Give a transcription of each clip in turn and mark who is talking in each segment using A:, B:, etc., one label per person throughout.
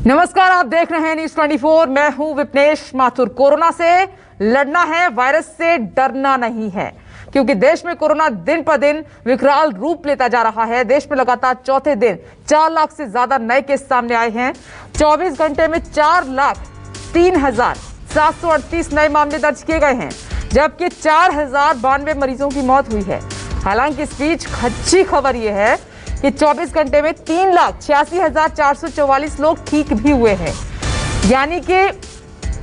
A: नमस्कार, आप देख रहे हैं न्यूज 24। मैं हूं विपनेश माथुर। कोरोना से लड़ना है, वायरस से डरना नहीं है, क्योंकि देश में कोरोना दिन पर दिन विकराल रूप लेता जा रहा है। देश में लगातार चौथे दिन 4 लाख से ज्यादा नए केस सामने आए हैं। 24 घंटे में 4,03,738 नए मामले दर्ज किए गए हैं, जबकि 4,092 मरीजों की मौत हुई है। हालांकि इस बीच अच्छी खबर यह है कि 24 घंटे में 3,86,444 लोग ठीक भी हुए हैं, यानी कि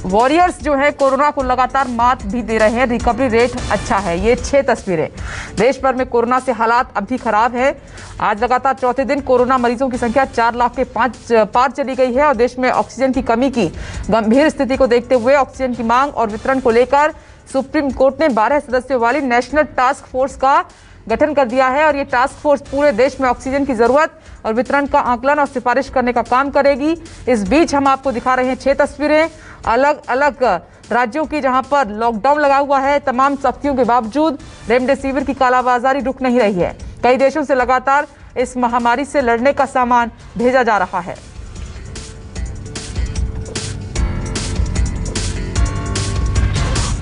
A: वॉरियर्स जो है कोरोना को लगातार मात भी दे रहे हैं। रिकवरी रेट अच्छा है। ये 6 तस्वीरें। देश भर में कोरोना से हालात अब भी खराब है। आज लगातार चौथे दिन कोरोना मरीजों की संख्या 4 लाख के पार चली गई है और देश में ऑक्सीजन की कमी की गंभीर स्थिति को देखते हुए ऑक्सीजन की मांग और वितरण को लेकर सुप्रीम कोर्ट ने 12 सदस्यों वाली नेशनल टास्क फोर्स का गठन कर दिया है और ये टास्क फोर्स पूरे देश में ऑक्सीजन की जरूरत और वितरण का आकलन और सिफारिश करने का काम करेगी। इस बीच हम आपको दिखा रहे हैं 6 तस्वीरें अलग अलग राज्यों की, जहां पर लॉकडाउन लगा हुआ है। तमाम सख्तियों के बावजूद रेमडेसिविर की कालाबाजारी रुक नहीं रही है। कई देशों से लगातार इस महामारी से लड़ने का सामान भेजा जा रहा है।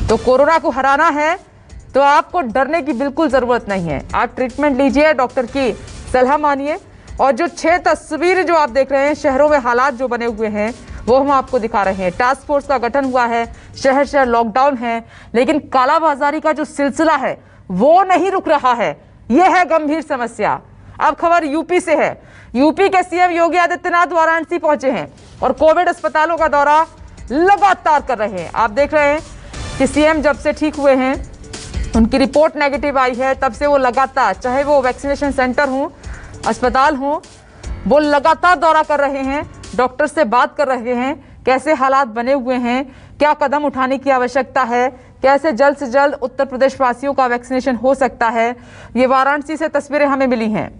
A: तो कोरोना को हराना है तो आपको डरने की बिल्कुल जरूरत नहीं है। आप ट्रीटमेंट लीजिए, डॉक्टर की सलाह मानिए। और जो 6 तस्वीरें जो आप देख रहे हैं, शहरों में हालात जो बने हुए हैं वो हम आपको दिखा रहे हैं। टास्क फोर्स का गठन हुआ है, शहर शहर लॉकडाउन है, लेकिन कालाबाजारी का जो सिलसिला है वो नहीं रुक रहा है। यह है गंभीर समस्या। अब खबर यूपी से है। यूपी के सीएम योगी आदित्यनाथ वाराणसी पहुंचे हैं और कोविड अस्पतालों का दौरा लगातार कर रहे हैं। आप देख रहे हैं कि सीएम जब से ठीक हुए हैं, उनकी रिपोर्ट नेगेटिव आई है, तब से वो लगातार, चाहे वो वैक्सीनेशन सेंटर हो, अस्पताल हो, वो लगातार दौरा कर रहे हैं, डॉक्टर से बात कर रहे हैं, कैसे हालात बने हुए हैं, क्या कदम उठाने की आवश्यकता है, कैसे जल्द से जल्द उत्तर प्रदेश वासियों का वैक्सीनेशन हो सकता है। ये वाराणसी से तस्वीरें हमें मिली हैं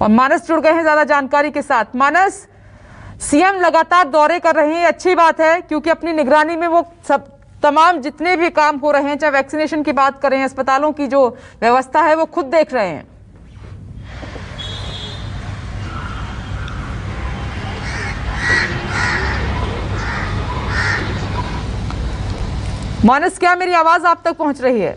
A: और मानस जुड़ गए हैं ज्यादा जानकारी के साथ। मानस, सीएम लगातार दौरे कर रहे हैं, अच्छी बात है, क्योंकि अपनी निगरानी में वो सब तमाम जितने भी काम हो रहे हैं, चाहे वैक्सीनेशन की बात करें, अस्पतालों की जो व्यवस्था है वो खुद देख रहे हैं। मानस, क्या मेरी आवाज आप तक पहुंच रही है?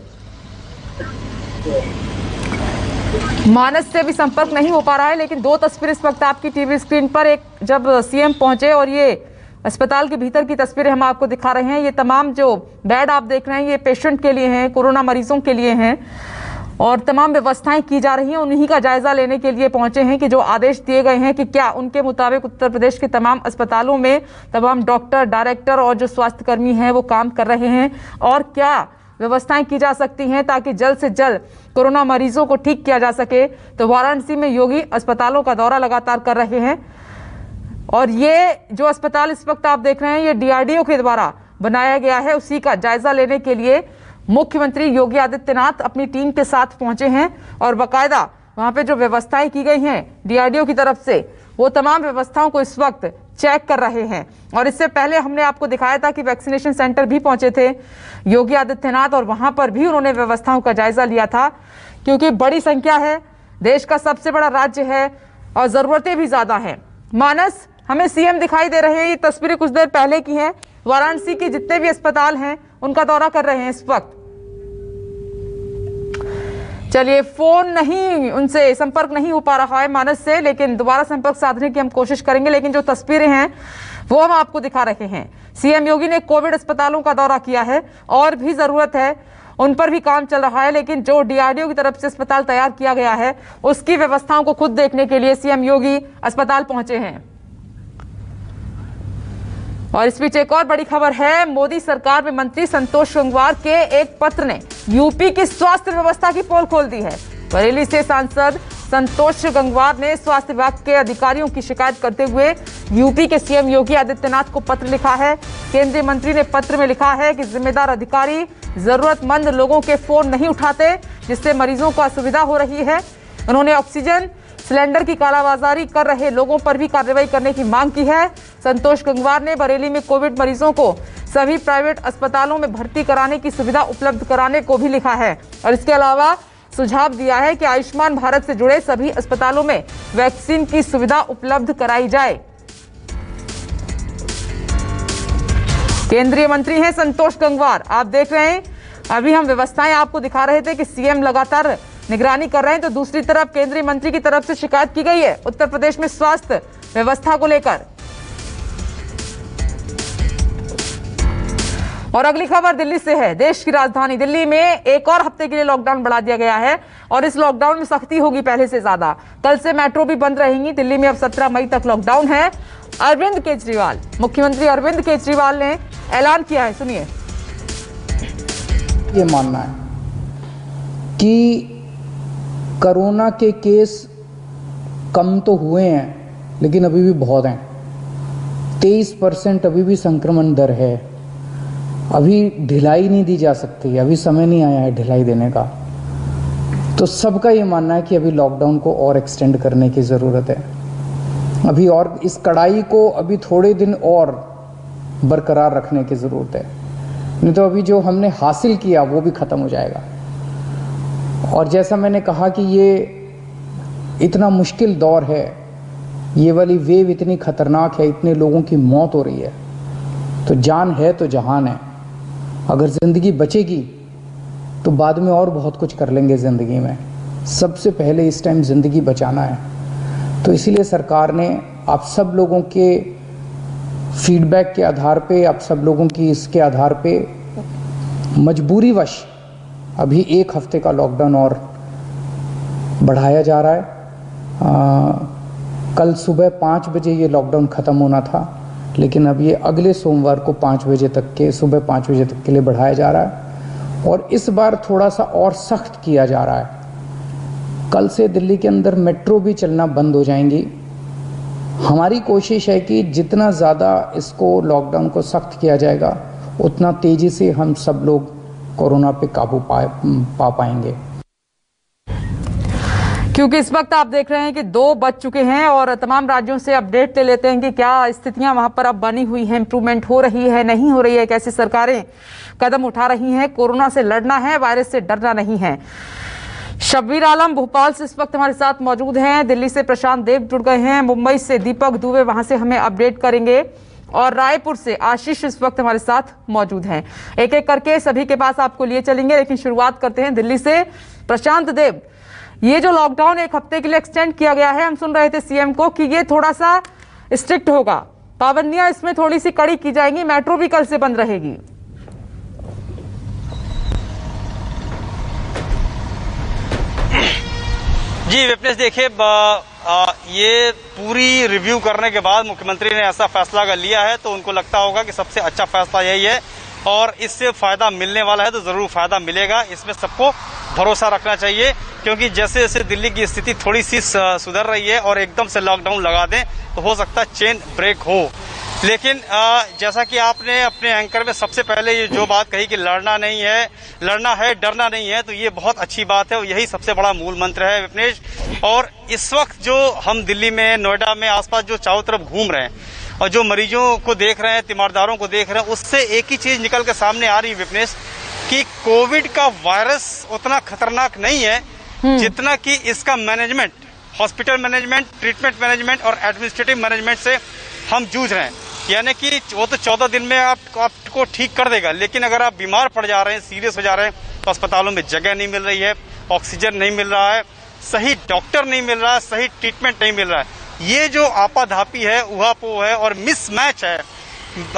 A: मानस से भी संपर्क नहीं हो पा रहा है, लेकिन 2 तस्वीरें इस वक्त आपकी टीवी स्क्रीन पर, एक जब सीएम पहुंचे और ये अस्पताल के भीतर की तस्वीरें हम आपको दिखा रहे हैं। ये तमाम जो बेड आप देख रहे हैं, ये पेशेंट के लिए हैं, कोरोना मरीजों के लिए हैं और तमाम व्यवस्थाएं की जा रही हैं। उन्हीं का जायजा लेने के लिए पहुंचे हैं कि जो आदेश दिए गए हैं कि क्या उनके मुताबिक उत्तर प्रदेश के तमाम अस्पतालों में तमाम डॉक्टर, डायरेक्टर और जो स्वास्थ्यकर्मी हैं वो काम कर रहे हैं और क्या व्यवस्थाएं की जा सकती हैं ताकि जल्द से जल्द कोरोना मरीजों को ठीक किया जा सके। तो वाराणसी में योगी अस्पतालों का दौरा लगातार कर रहे हैं और ये जो अस्पताल इस वक्त आप देख रहे हैं, ये डीआरडीओ के द्वारा बनाया गया है। उसी का जायजा लेने के लिए मुख्यमंत्री योगी आदित्यनाथ अपनी टीम के साथ पहुंचे हैं और बाकायदा वहां पे जो व्यवस्थाएं की गई हैं डीआरडीओ की तरफ से, वो तमाम व्यवस्थाओं को इस वक्त चेक कर रहे हैं। और इससे पहले हमने आपको दिखाया था कि वैक्सीनेशन सेंटर भी पहुंचे थे योगी आदित्यनाथ और वहां पर भी उन्होंने व्यवस्थाओं का जायजा लिया था, क्योंकि बड़ी संख्या है, देश का सबसे बड़ा राज्य है और जरूरतें भी ज्यादा हैं। मानस, हमें सीएम दिखाई दे रहे हैं, ये तस्वीरें कुछ देर पहले की हैं। वाराणसी के जितने भी अस्पताल हैं उनका दौरा कर रहे हैं इस वक्त। चलिए, फोन नहीं, उनसे संपर्क नहीं हो पा रहा है मानस से, लेकिन दोबारा संपर्क साधने की हम कोशिश करेंगे। लेकिन जो तस्वीरें हैं वो हम आपको दिखा रहे हैं। सीएम योगी ने कोविड अस्पतालों का दौरा किया है और भी जरूरत है, उन पर भी काम चल रहा है, लेकिन जो डीआरडीओ की तरफ से अस्पताल तैयार किया गया है उसकी व्यवस्थाओं को खुद देखने के लिए सीएम योगी अस्पताल पहुंचे हैं। और इस बीच एक और बड़ी खबर है। मोदी सरकार में मंत्री संतोष गंगवार के एक पत्र ने यूपी की स्वास्थ्य व्यवस्था की पोल खोल दी है। बरेली से सांसद संतोष गंगवार ने स्वास्थ्य विभाग के अधिकारियों की शिकायत करते हुए यूपी के सीएम योगी आदित्यनाथ को पत्र लिखा है। केंद्रीय मंत्री ने पत्र में लिखा है कि जिम्मेदार अधिकारी जरूरतमंद लोगों के फोन नहीं उठाते, जिससे मरीजों को असुविधा हो रही है। उन्होंने ऑक्सीजन सिलेंडर की कालाबाजारी कर रहे लोगों पर भी कार्रवाई करने की मांग की है। संतोष गंगवार ने बरेली में कोविड मरीजों को सभी प्राइवेट अस्पतालों में भर्ती कराने की सुविधा उपलब्ध कराने को भी लिखा है और इसके अलावा सुझाव दिया है कि आयुष्मान भारत से जुड़े सभी अस्पतालों में वैक्सीन की सुविधा उपलब्ध कराई जाए। केंद्रीय मंत्री हैं संतोष गंगवार। आप देख रहे हैं, अभी हम व्यवस्थाएं आपको दिखा रहे थे कि सीएम लगातार निगरानी कर रहे हैं, तो दूसरी तरफ केंद्रीय मंत्री की तरफ से शिकायत की गई है उत्तर प्रदेश में स्वास्थ्य व्यवस्था को लेकर। और अगली खबर दिल्ली से है। देश की राजधानी दिल्ली में एक और हफ्ते के लिए लॉकडाउन बढ़ा दिया गया है और इस लॉकडाउन में सख्ती होगी पहले से ज्यादा। कल से मेट्रो भी बंद रहेंगी। दिल्ली में अब 17 मई तक लॉकडाउन है। अरविंद केजरीवाल, मुख्यमंत्री अरविंद केजरीवाल ने ऐलान किया है, सुनिए।
B: ये मानना है कि कोरोना के केस कम तो हुए हैं लेकिन अभी भी बहुत हैं। 23% अभी भी संक्रमण दर है। अभी ढिलाई नहीं दी जा सकती, अभी समय नहीं आया है ढिलाई देने का। तो सबका ये मानना है कि अभी लॉकडाउन को और एक्सटेंड करने की ज़रूरत है। अभी और इस कड़ाई को अभी थोड़े दिन और बरकरार रखने की ज़रूरत है, नहीं तो अभी जो हमने हासिल किया वो भी ख़त्म हो जाएगा। और जैसा मैंने कहा कि ये इतना मुश्किल दौर है, ये वाली वेव इतनी ख़तरनाक है, इतने लोगों की मौत हो रही है, तो जान है तो जहान है। अगर ज़िंदगी बचेगी तो बाद में और बहुत कुछ कर लेंगे ज़िंदगी में। सबसे पहले इस टाइम ज़िंदगी बचाना है। तो इसीलिए सरकार ने आप सब लोगों के फीडबैक के आधार पे, आप सब लोगों की इसके आधार पे मजबूरीवश अभी एक हफ्ते का लॉकडाउन और बढ़ाया जा रहा है। कल सुबह 5 बजे ये लॉकडाउन ख़त्म होना था, लेकिन अब ये अगले सोमवार को 5 बजे तक के, सुबह 5 बजे तक के लिए बढ़ाया जा रहा है। और इस बार थोड़ा सा और सख्त किया जा रहा है। कल से दिल्ली के अंदर मेट्रो भी चलना बंद हो जाएंगी। हमारी कोशिश है कि जितना ज़्यादा इसको लॉकडाउन को सख्त किया जाएगा उतना तेज़ी से हम सब लोग कोरोना पे काबू पा पाएंगे।
A: क्योंकि इस वक्त आप देख रहे हैं कि 2 बज चुके हैं और तमाम राज्यों से अपडेट ले लेते हैं कि क्या स्थितियां वहां पर अब बनी हुई हैं, इंप्रूवमेंट हो रही है, नहीं हो रही है, कैसी सरकारें कदम उठा रही हैं। कोरोना से लड़ना है, वायरस से डरना नहीं है। शब्बीर आलम भोपाल से इस वक्त हमारे साथ मौजूद हैं। दिल्ली से प्रशांत देव जुड़ गए हैं। मुंबई से दीपक दुबे वहां से हमें अपडेट करेंगे और रायपुर से आशीष इस वक्त हमारे साथ मौजूद हैं। एक एक करके सभी के पास आपको लिए चलेंगे, लेकिन शुरुआत करते हैं दिल्ली से। प्रशांत देव, ये जो लॉकडाउन एक हफ्ते के लिए एक्सटेंड किया गया है, हम सुन रहे थे सीएम को कि ये थोड़ा सा स्ट्रिक्ट होगा, पाबंदियां इसमें थोड़ी सी कड़ी की जाएंगी, मेट्रो भी कल से बंद रहेगी।
C: जी विपनेश, देखिए ये पूरी रिव्यू करने के बाद मुख्यमंत्री ने ऐसा फैसला अगर लिया है तो उनको लगता होगा कि सबसे अच्छा फैसला यही है और इससे फायदा मिलने वाला है, तो जरूर फायदा मिलेगा। इसमें सबको भरोसा रखना चाहिए, क्योंकि जैसे जैसे दिल्ली की स्थिति थोड़ी सी सुधर रही है और एकदम से लॉकडाउन लगा दें तो हो सकता है चेन ब्रेक हो। लेकिन जैसा कि आपने अपने एंकर में सबसे पहले ये जो बात कही कि लड़ना नहीं है, लड़ना है, डरना नहीं है, तो ये बहुत अच्छी बात है और यही सबसे बड़ा मूल मंत्र है विपनेश। और इस वक्त जो हम दिल्ली में, नोएडा में, आसपास जो चारों तरफ घूम रहे हैं और जो मरीजों को देख रहे हैं, तीमारदारों को देख रहे हैं, उससे एक ही चीज निकल के सामने आ रही है विपनेश कि कोविड का वायरस उतना खतरनाक नहीं है जितना कि इसका management, hospital management, treatment management और एडमिनिस्ट्रेटिव मैनेजमेंट से हम जूझ रहे हैं। यानी कि वो तो 14 दिन में आपको ठीक कर देगा, लेकिन अगर आप बीमार पड़ जा रहे हैं, सीरियस हो जा रहे हैं, तो अस्पतालों में जगह नहीं मिल रही है, ऑक्सीजन नहीं मिल रहा है, सही डॉक्टर नहीं मिल रहा है, सही ट्रीटमेंट नहीं मिल रहा है। ये जो आपाधापी है, उहापोह है और मिसमैच है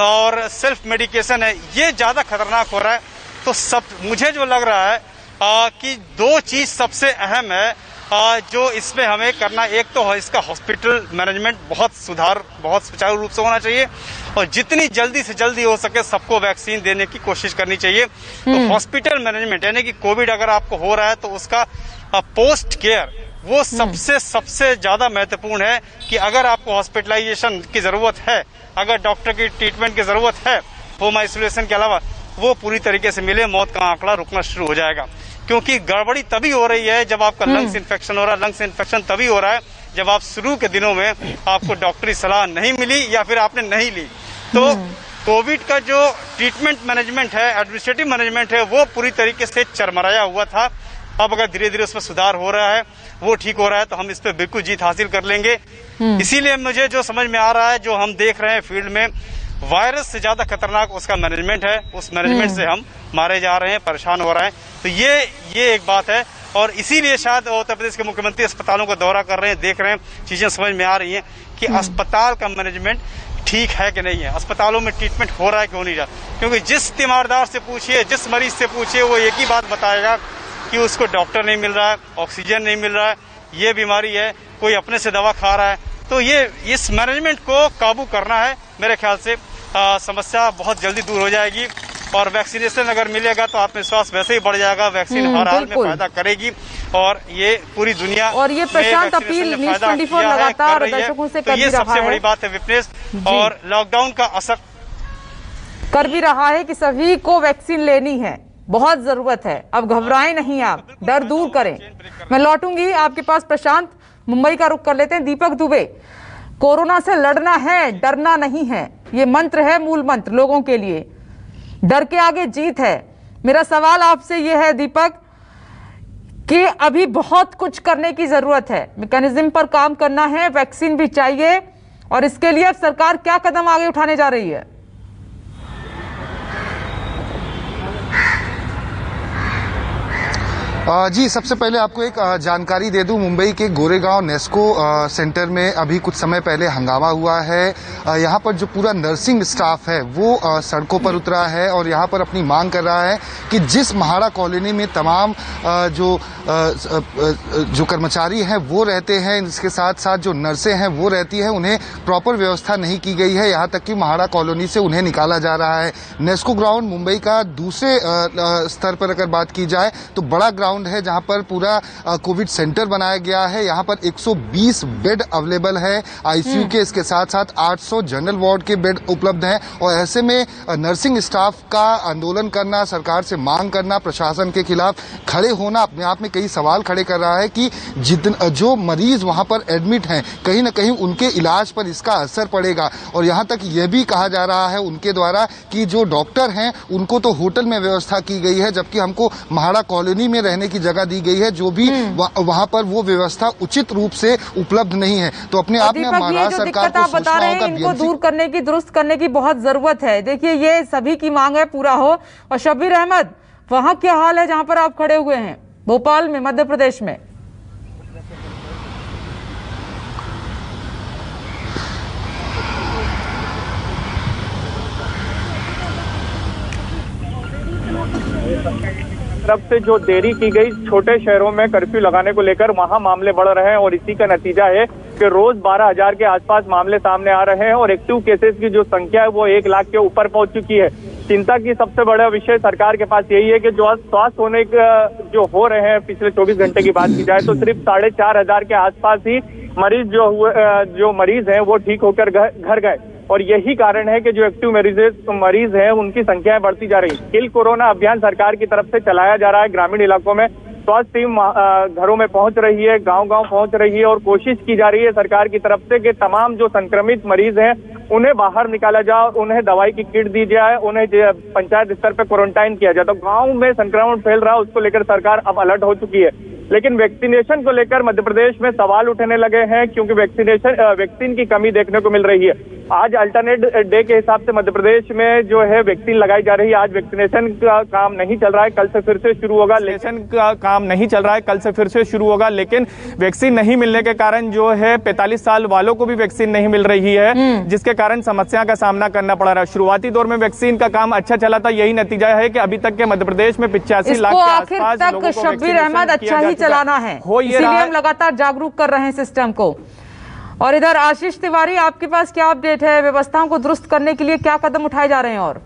C: और सेल्फ मेडिकेशन है, ये ज्यादा खतरनाक हो रहा है। तो सब मुझे जो लग रहा है कि 2 चीज सबसे अहम है जो इसमें हमें करना। एक तो इसका हॉस्पिटल मैनेजमेंट बहुत सुचारू रूप से होना चाहिए और जितनी जल्दी से जल्दी हो सके सबको वैक्सीन देने की कोशिश करनी चाहिए। तो हॉस्पिटल मैनेजमेंट यानी कि कोविड अगर आपको हो रहा है तो उसका पोस्ट केयर वो सबसे ज्यादा महत्वपूर्ण है कि अगर आपको हॉस्पिटलाइजेशन की जरूरत है, अगर डॉक्टर की ट्रीटमेंट की जरूरत है, होम आइसोलेशन के अलावा वो पूरी तरीके से मिले, मौत का आंकड़ा रुकना शुरू हो जाएगा। क्योंकि गड़बड़ी तभी हो रही है जब आपका लंग्स इन्फेक्शन हो रहा है। लंग्स इन्फेक्शन तभी हो रहा है जब आप शुरू के दिनों में आपको डॉक्टरी सलाह नहीं मिली या फिर आपने नहीं ली। तो कोविड का जो ट्रीटमेंट मैनेजमेंट है, एडमिनिस्ट्रेटिव मैनेजमेंट है, वो पूरी तरीके से चरमराया हुआ था। अब अगर धीरे धीरे उसमें सुधार हो रहा है, वो ठीक हो रहा है, तो हम इस पे बिल्कुल जीत हासिल कर लेंगे। इसीलिए मुझे जो समझ में आ रहा है, जो हम देख रहे हैं फील्ड में, वायरस से ज्यादा खतरनाक उसका मैनेजमेंट है। उस मैनेजमेंट से हम मारे जा रहे हैं, परेशान हो रहे हैं। तो ये एक बात है, और इसीलिए शायद उत्तर प्रदेश के मुख्यमंत्री अस्पतालों का दौरा कर रहे हैं, देख रहे हैं, चीजें समझ में आ रही हैं कि अस्पताल का मैनेजमेंट ठीक है कि नहीं है, अस्पतालों में ट्रीटमेंट हो रहा है कि हो नहीं रहा। क्योंकि जिस तीमारदार से पूछिए, जिस मरीज से पूछिए, वो एक ही बात बताएगा कि उसको डॉक्टर नहीं मिल रहा है, ऑक्सीजन नहीं मिल रहा है, ये बीमारी है, कोई अपने से दवा खा रहा है। तो ये इस मैनेजमेंट को काबू करना है। मेरे ख्याल से समस्या बहुत जल्दी दूर हो जाएगी, और वैक्सीनेशन अगर मिलेगा तो आत्मविश्वास वैसे ही बढ़ जाएगा। वैक्सीन हर हाल में फायदा करेगी, और ये पूरी दुनिया
A: और ये प्रशांत अपील न्यूज़ 24 लगातार दर्शकों से कर भी रहा है।
C: सबसे बड़ी बात है विपनेश, और लॉकडाउन का असर
A: कर भी रहा है कि सभी को वैक्सीन लेनी है, बहुत जरूरत है। अब घबराएं नहीं, आप डर दूर करें। मैं लौटूंगी आपके पास प्रशांत। मुंबई का रुख कर लेते हैं। दीपक दुबे, कोरोना से लड़ना है, डरना नहीं है, ये मंत्र है, मूल मंत्र लोगों के लिए। डर के आगे जीत है। मेरा सवाल आपसे यह है दीपक कि अभी बहुत कुछ करने की जरूरत है, मैकेनिज्म पर काम करना है, वैक्सीन भी चाहिए, और इसके लिए अब सरकार क्या कदम आगे उठाने जा रही है?
D: जी, सबसे पहले आपको एक जानकारी दे दूं, मुंबई के गोरेगांव नेस्को सेंटर में अभी कुछ समय पहले हंगामा हुआ है। यहाँ पर जो पूरा नर्सिंग स्टाफ है वो सड़कों पर उतरा है, और यहाँ पर अपनी मांग कर रहा है कि जिस महाड़ा कॉलोनी में तमाम जो कर्मचारी हैं वो रहते हैं, इसके साथ साथ जो नर्सें हैं वो रहती हैं, उन्हें प्रॉपर व्यवस्था नहीं की गई है। यहाँ तक कि महाड़ा कॉलोनी से उन्हें निकाला जा रहा है। नेस्को ग्राउंड मुंबई का दूसरे स्तर पर अगर बात की जाए तो बड़ा ग्राउंड है, जहां पर पूरा कोविड सेंटर बनाया गया है। यहां पर 120 बेड अवेलेबल है आईसीयू के, इसके साथ साथ 800 जनरल वार्ड के बेड उपलब्ध हैं। और ऐसे में नर्सिंग स्टाफ का आंदोलन करना, सरकार से मांग करना, प्रशासन के खिलाफ खड़े होना अपने आप में कई सवाल खड़े कर रहा है कि जो मरीज वहां पर एडमिट हैं, कहीं ना कहीं उनके इलाज पर इसका असर पड़ेगा। और यहां तक यह भी कहा जा रहा है उनके द्वारा कि जो डॉक्टर हैं उनको तो होटल में व्यवस्था की गई है, जबकि हमको महाड़ा कॉलोनी में रहने की जगह दी गई है, जो भी वहां पर वो व्यवस्था उचित रूप से उपलब्ध नहीं है। तो अपने आप में महाराष्ट्र सरकार को
A: बता रहे हैं इनको दूर करने की, दुरुस्त करने की बहुत जरूरत है। देखिए, ये सभी की मांग है, पूरा हो। और शब्बीर अहमद, वहां क्या हाल है जहां पर आप खड़े हुए हैं, भोपाल में, मध्य प्रदेश में?
E: तरफ से जो देरी की गई छोटे शहरों में कर्फ्यू लगाने को लेकर, वहां मामले बढ़ रहे हैं, और इसी का नतीजा है कि रोज 12,000 के आसपास मामले सामने आ रहे हैं, और एक्टिव केसेस की जो संख्या है वो 1 लाख के ऊपर पहुंच चुकी है। चिंता की सबसे बड़ा विषय सरकार के पास यही है कि जो स्वस्थ होने जो हो रहे हैं पिछले 24 घंटे की बात की जाए तो सिर्फ 4,500 के आसपास ही मरीज जो मरीज हैं वो ठीक होकर घर गए। और यही कारण है कि जो एक्टिव मरीज हैं उनकी संख्याएं बढ़ती जा रही। किल कोरोना अभियान सरकार की तरफ से चलाया जा रहा है। ग्रामीण इलाकों में स्वास्थ्य टीम घरों में पहुंच रही है, गांव-गांव पहुंच रही है, और कोशिश की जा रही है सरकार की तरफ से कि तमाम जो संक्रमित मरीज हैं उन्हें बाहर निकाला जाए, उन्हें दवाई की किट दी जाए, उन्हें पंचायत स्तर पर क्वारंटाइन किया जाए। तो गाँव में संक्रमण फैल रहा है, उसको लेकर सरकार अब अलर्ट हो चुकी है। लेकिन वैक्सीनेशन को लेकर मध्य प्रदेश में सवाल उठने लगे हैं, क्योंकि वैक्सीन की कमी देखने को मिल रही है। आज अल्टरनेट डे के हिसाब से मध्य प्रदेश में जो है वैक्सीन लगाई जा रही है। आज वैक्सीनेशन का काम नहीं चल रहा है, कल से फिर से शुरू होगा। लेकिन वैक्सीन नहीं मिलने के कारण जो है 45 साल वालों को भी वैक्सीन नहीं मिल रही है, जिसके कारण समस्या का सामना करना पड़ रहा है। शुरुआती दौर में वैक्सीन का काम अच्छा चला था, यही नतीजा है कि अभी तक के मध्य प्रदेश में 85 लाख के आसपास लोगों को
A: शब्बीर अहमद अच्छा ही चलाना है, इसीलिए हम लगातार जागरूक कर रहे हैं सिस्टम को। और इधर आशीष तिवारी, आपके पास क्या अपडेट है? व्यवस्थाओं को दुरुस्त करने के लिए क्या कदम उठाए जा रहे हैं? और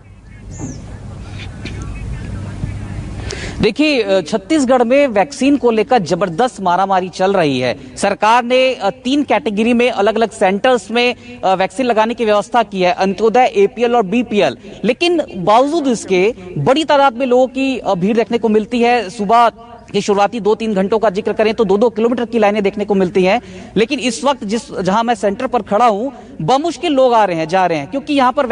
F: देखिए, छत्तीसगढ़ में वैक्सीन को लेकर जबरदस्त मारामारी चल रही है। सरकार ने 3 कैटेगरी में अलग अलग सेंटर्स में वैक्सीन लगाने की व्यवस्था की है, अंत्योदय, एपीएल और बीपीएल। लेकिन बावजूद इसके बड़ी तादाद में लोगों की भीड़ देखने को मिलती है। सुबह के शुरुआती 2-3 घंटों का जिक्र करें तो 2-2 किलोमीटर की लाइनें देखने को मिलती हैं। लेकिन इस वक्त जहां मैं सेंटर पर खड़ा हूं, बमुश्किल लोग आ रहे हैं, जा रहे हैं, क्योंकि यहां पर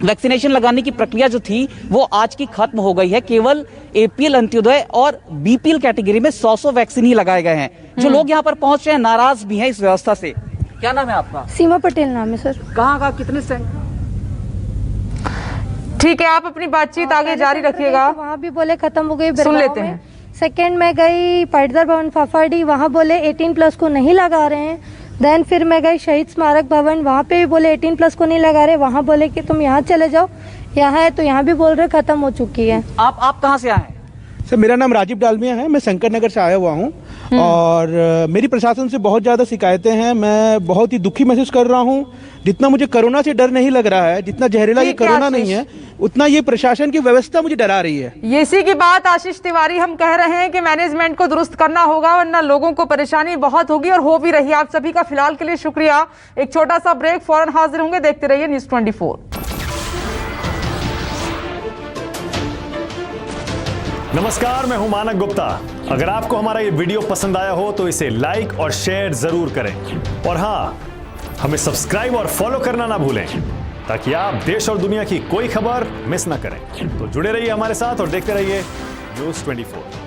F: वैक्सीनेशन लगाने की प्रक्रिया जो थी वो आज की खत्म हो गई है। केवल एपीएल, अंत्योदय और बीपीएल कैटेगरी में 100 वैक्सीन ही लगाए गए हैं। जो लोग यहाँ पर पहुंच रहे हैं नाराज भी हैं इस व्यवस्था से। क्या नाम है आपका?
G: सीमा पटेल नाम है सर।
F: कहाँ कितने सेंटर?
A: ठीक है, आप अपनी बातचीत आगे जारी रखिएगा।
G: वहाँ भी बोले खत्म हो गई,
A: सुन लेते हैं।
G: सेकेंड में गई पाटदर भवन फाफाडी, वहाँ बोले 18+ को नहीं लगा रहे हैं। देन फिर मैं गई शहीद स्मारक भवन, वहाँ पे भी बोले 18+ को नहीं लगा रहे। वहाँ बोले कि तुम यहाँ चले जाओ, यहाँ है तो यहाँ भी बोल रहे खत्म हो चुकी है।
F: आप कहाँ से आए हैं?
H: सर मेरा नाम राजीव डालमिया है, मैं शंकर नगर से आया हुआ हूँ और मेरी प्रशासन से बहुत ज़्यादा शिकायतें हैं। मैं बहुत ही दुखी महसूस कर रहा हूँ। जितना मुझे कोरोना से डर नहीं लग रहा है, जितना जहरीला ये कोरोना नहीं है, उतना ये प्रशासन की व्यवस्था मुझे डरा रही है।
A: ये इसी की बात आशीष तिवारी हम कह रहे हैं कि मैनेजमेंट को दुरुस्त करना होगा, वरना लोगों को परेशानी बहुत होगी और हो भी रही है। आप सभी का फिलहाल के लिए शुक्रिया। एक छोटा सा ब्रेक, फौरन हाजिर होंगे। देखते रहिए न्यूज़ 24।
I: नमस्कार, मैं हूं मानक गुप्ता। अगर आपको हमारा ये वीडियो पसंद आया हो तो इसे लाइक और शेयर जरूर करें और हाँ, हमें सब्सक्राइब और फॉलो करना ना भूलें ताकि आप देश और दुनिया की कोई खबर मिस ना करें। तो जुड़े रहिए हमारे साथ और देखते रहिए न्यूज़ 24।